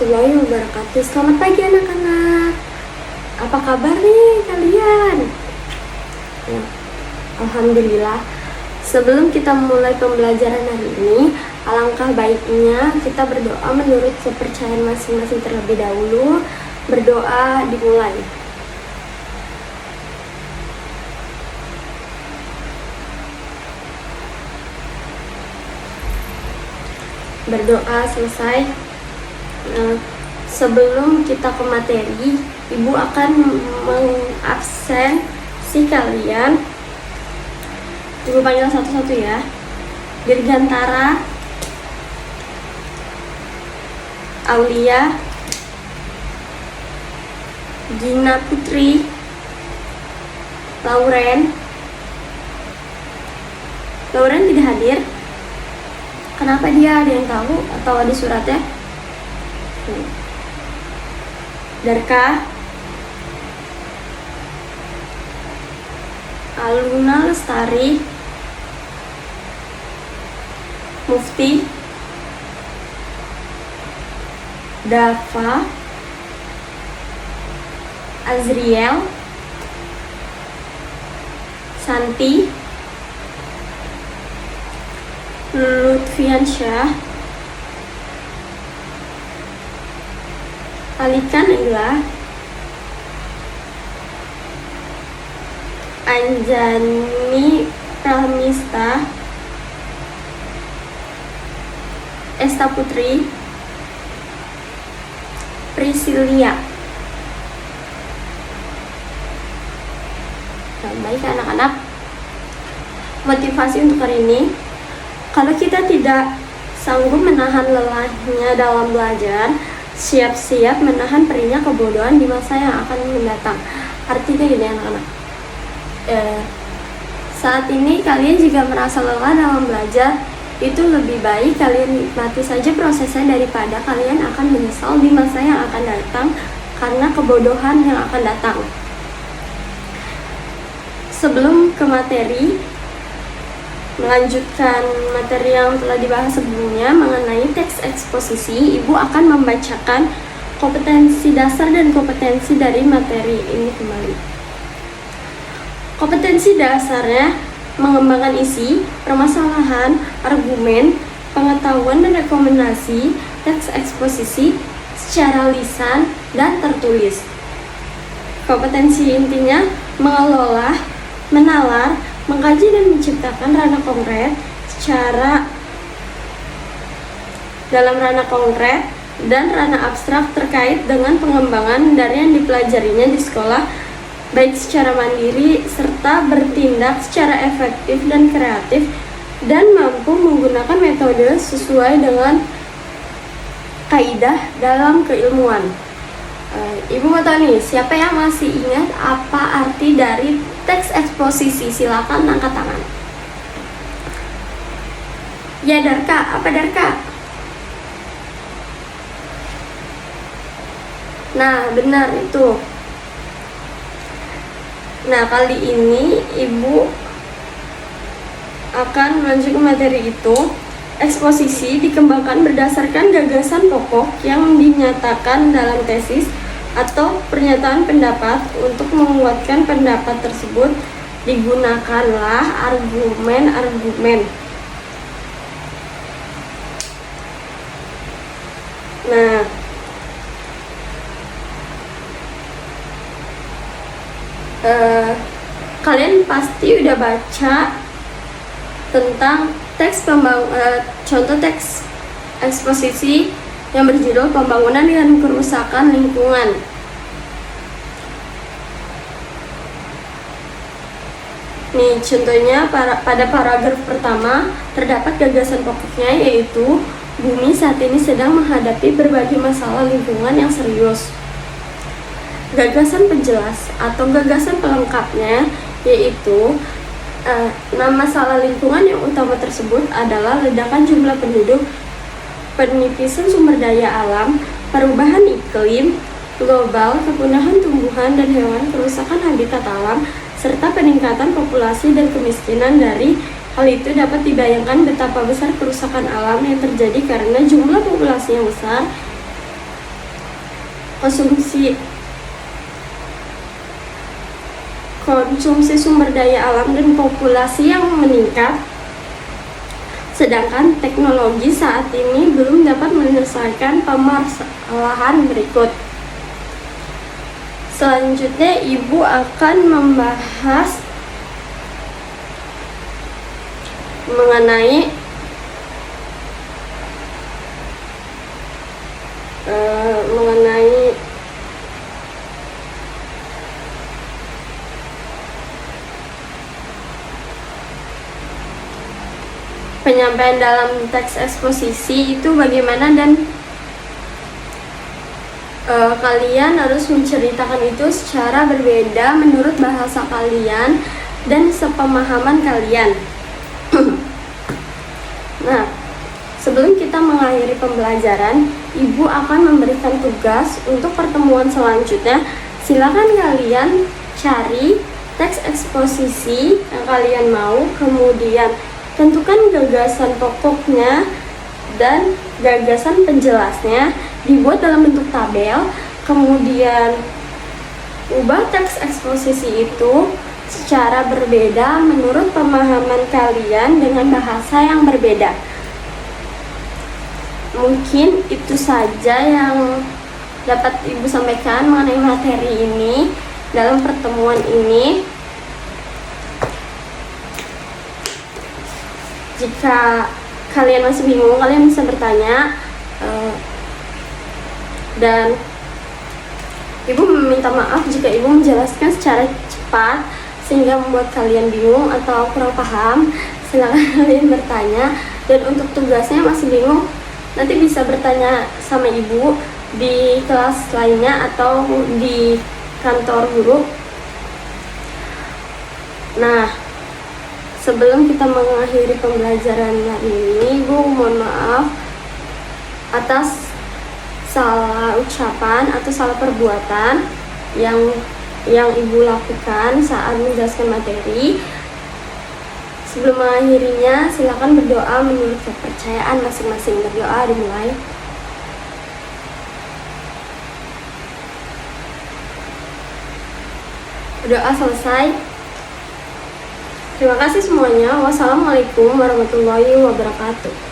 warahmatullahi wabarakatuh. Selamat pagi anak-anak. Apa kabar nih kalian? Ya, Alhamdulillah. Sebelum kita mulai pembelajaran hari ini, alangkah baiknya kita berdoa menurut kepercayaan masing-masing terlebih dahulu. Berdoa dimulai. Berdoa selesai. Sebelum kita ke materi, Ibu akan mengabsensi kalian. Ibu panggil satu-satu ya. Dirgantara, Aulia, Gina Putri, Lauren tidak hadir. Kenapa dia? Ada yang tahu atau ada suratnya? Darka, Aluna Lestari, Mufti, Dafa, Azriel, Santi, Lutfiansyah, Alika Naila, Anjani Pramista, Esta Putri, Priscilia. Baik anak-anak, motivasi untuk hari ini, kalau kita tidak sanggup menahan lelahnya dalam belajar, siap-siap menahan perihnya kebodohan di masa yang akan mendatang. Artinya gini anak-anak, saat ini kalian jika merasa lelah dalam belajar, itu lebih baik kalian nikmati saja prosesnya daripada kalian akan menyesal di masa yang akan datang karena kebodohan yang akan datang. Sebelum ke materi, melanjutkan materi yang telah dibahas sebelumnya mengenai teks eksposisi, Ibu akan membacakan kompetensi dasar dan kompetensi dari materi ini kembali. Kompetensi dasarnya mengembangkan isi, permasalahan, argumen, pengetahuan dan rekomendasi teks eksposisi secara lisan dan tertulis. Kompetensi intinya mengelola, menalar, mengkaji dan menciptakan ranah konkret dalam ranah konkret dan ranah abstrak terkait dengan pengembangan dari yang dipelajarinya di sekolah, baik secara mandiri serta bertindak secara efektif dan kreatif dan mampu menggunakan metode sesuai dengan kaidah dalam keilmuan. Ibu mau tahu nih, siapa yang masih ingat apa arti dari teks eksposisi? Silakan angkat tangan. Ya Darka, apa Darka? Nah benar itu. Nah kali ini Ibu akan melanjutkan materi itu. Eksposisi dikembangkan berdasarkan gagasan pokok yang dinyatakan dalam tesis atau pernyataan pendapat. Untuk menguatkan pendapat tersebut, digunakanlah argumen-argumen. Nah, kalian pasti udah baca tentang contoh teks eksposisi yang berjudul Pembangunan dan Kerusakan Lingkungan. Nih contohnya pada paragraf pertama terdapat gagasan pokoknya, yaitu bumi saat ini sedang menghadapi berbagai masalah lingkungan yang serius. Gagasan penjelas atau gagasan pelengkapnya yaitu masalah lingkungan yang utama tersebut adalah ledakan jumlah penduduk, penipisan sumber daya alam, perubahan iklim global, kepunahan tumbuhan dan hewan, kerusakan habitat alam, serta peningkatan populasi dan kemiskinan. Dari hal itu dapat dibayangkan betapa besar kerusakan alam yang terjadi karena jumlah populasi yang besar konsumsi sumber daya alam dan populasi yang meningkat, sedangkan teknologi saat ini belum dapat menyelesaikan permasalahan berikut. Selanjutnya, Ibu akan membahas mengenai penyampaian dalam teks eksposisi itu bagaimana, dan kalian harus menceritakan itu secara berbeda menurut bahasa kalian dan sepemahaman kalian. Nah, sebelum kita mengakhiri pembelajaran, Ibu akan memberikan tugas untuk pertemuan selanjutnya. Silakan kalian cari teks eksposisi yang kalian mau, kemudian tentukan gagasan pokoknya dan gagasan penjelasnya, dibuat dalam bentuk tabel, kemudian ubah teks eksposisi itu secara berbeda menurut pemahaman kalian dengan bahasa yang berbeda. Mungkin itu saja yang dapat Ibu sampaikan mengenai materi ini dalam pertemuan ini. Jika kalian masih bingung, kalian bisa bertanya, dan Ibu meminta maaf jika Ibu menjelaskan secara cepat sehingga membuat kalian bingung atau kurang paham. Silakan kalian bertanya, dan untuk tugasnya masih bingung, nanti bisa bertanya sama Ibu di kelas lainnya atau di kantor guru. Nah, sebelum kita mengakhiri pembelajaran hari ini, Ibu mohon maaf atas salah ucapan atau salah perbuatan yang Ibu lakukan saat menjelaskan materi. Sebelum mengakhirinya, silakan berdoa menurut kepercayaan masing-masing. Berdoa dimulai. Berdoa selesai. Terima kasih semuanya. Wassalamualaikum warahmatullahi wabarakatuh.